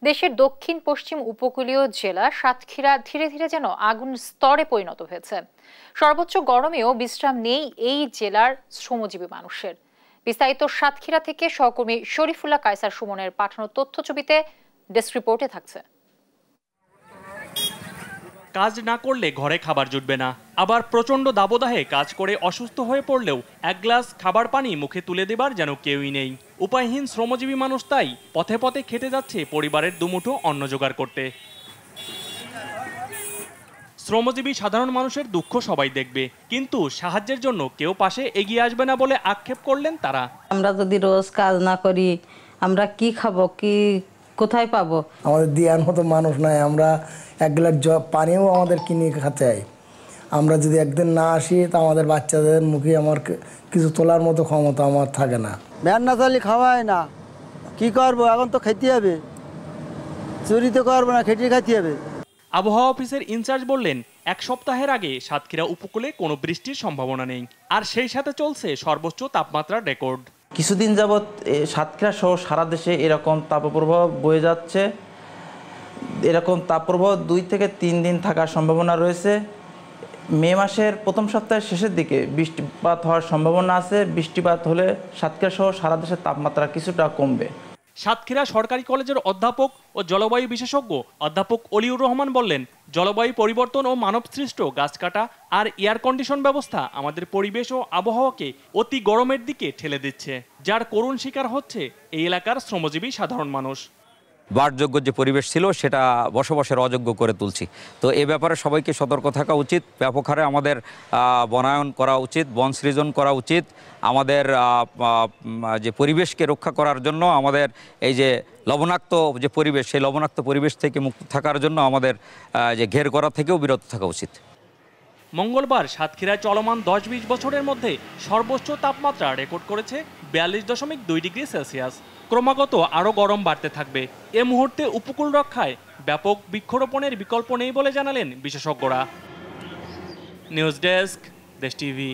দেশের দক্ষিণ পশ্চিম উপকূলীয় জেলা সাতক্ষীরা ধীরে ধীরে যেন আগুন স্তরে পরিণত হয়েছে। সর্বোচ্চ গরমেও বিশ্রাম নেই এই জেলার শ্রমজীবী মানুষের। বিস্তারিত সাতক্ষীরা থেকে সহকর্মী শরীফুল্লাহ কায়সার সুমনের পাঠানো তথ্যছবিতে ডেস্ক রিপোর্টে থাকছে। কাজ না করলে ঘরে খাবার জুটবে না, আবার প্রচন্ড দাবদাহে কাজ করে অসুস্থ হয়ে পড়লেও এক গ্লাস খাবার পানি মুখে তুলে দেবার যেন কেউই নেই। উপায়হীন শ্রমজীবী মানুষ তাই পথে পথে খেটে যাচ্ছে পরিবারের দুমুঠো অন্ন জোগাড় করতে। শ্রমজীবী সাধারণ মানুষের দুঃখ সবাই দেখবে, কিন্তু সাহায্যের জন্য কেউ পাশে এগিয়ে আসবে না বলে আক্ষেপ করলেন তারা। আমরা যদি রোজ কাজ না করি আমরা কি খাবো, কি কোথায় পাবো? আমাদের দেওয়ার মতো মানুষ নাই, আমরা এক গ্লাস পানিও আমাদের কিনে খেতে হয়। আমরা যদি একদিন না আসি তা আমাদের বাচ্চাদের মুখে আমার কিছু তোলার মতো ক্ষমতা আমার থাকে না। ভ্যান না চালিয়ে খাওয়ায় না, কি করবো? এখন তো খেতে হবে, চুরি তো করবো না, খেটে খাইতে হবে। আবহাওয়া অফিসের ইনচার্জ বললেন, এক সপ্তাহের আগে সাতক্ষীরা উপকূলে কোনো বৃষ্টির সম্ভাবনা নেই, আর সেই সাথে চলছে সর্বোচ্চ তাপমাত্রার রেকর্ড। কিছুদিন যাবৎ সাতক্ষীরা সহ সারা দেশে এরকম তাপপ্রবাহ বয়ে যাচ্ছে। এরকম তাপপ্রবাহ 2 থেকে 3 দিন থাকার সম্ভাবনা রয়েছে। মে মাসের প্রথম সপ্তাহের শেষের দিকে বৃষ্টিপাত হওয়ার সম্ভাবনা আছে। বৃষ্টিপাত হলে সাতক্ষীরা সহ সারা দেশের তাপমাত্রা কিছুটা কমবে। সাতক্ষীরা সরকারি কলেজের অধ্যাপক ও জলবায়ু বিশেষজ্ঞ অধ্যাপক অলিউর রহমান বললেন, জলবায়ু পরিবর্তন ও মানবসৃষ্ট গাছ কাটা আর এয়ার কন্ডিশন ব্যবস্থা আমাদের পরিবেশ ও আবহাওয়াকে অতি গরমের দিকে ঠেলে দিচ্ছে, যার করুণ শিকার হচ্ছে এই এলাকার শ্রমজীবী সাধারণ মানুষ। বাসযোগ্য যে পরিবেশ ছিল সেটা বসবাসের অযোগ্য করে তুলছি। তো এ ব্যাপারে সবাইকে সতর্ক থাকা উচিত। ব্যাপক হারে আমাদের বনায়ন করা উচিত, বন সৃজন করা উচিত। আমাদের যে পরিবেশকে রক্ষা করার জন্য আমাদের এই যে লবণাক্ত যে পরিবেশ, সেই লবণাক্ত পরিবেশ থেকে মুক্ত থাকার জন্য আমাদের যে ঘের করা থেকেও বিরত থাকা উচিত। মঙ্গলবার সাতক্ষীরায় চলমান 10-20 বছরের মধ্যে সর্বোচ্চ তাপমাত্রা রেকর্ড করেছে 42.2 ডিগ্রি সেলসিয়াস। ক্রমাগত আরও গরম বাড়তে থাকবে। এ মুহূর্তে উপকূল রক্ষায় ব্যাপক বৃক্ষরোপণের বিকল্প নেই বলে জানালেন বিশেষজ্ঞরা। নিউজ ডেস্ক, দেশ টিভি।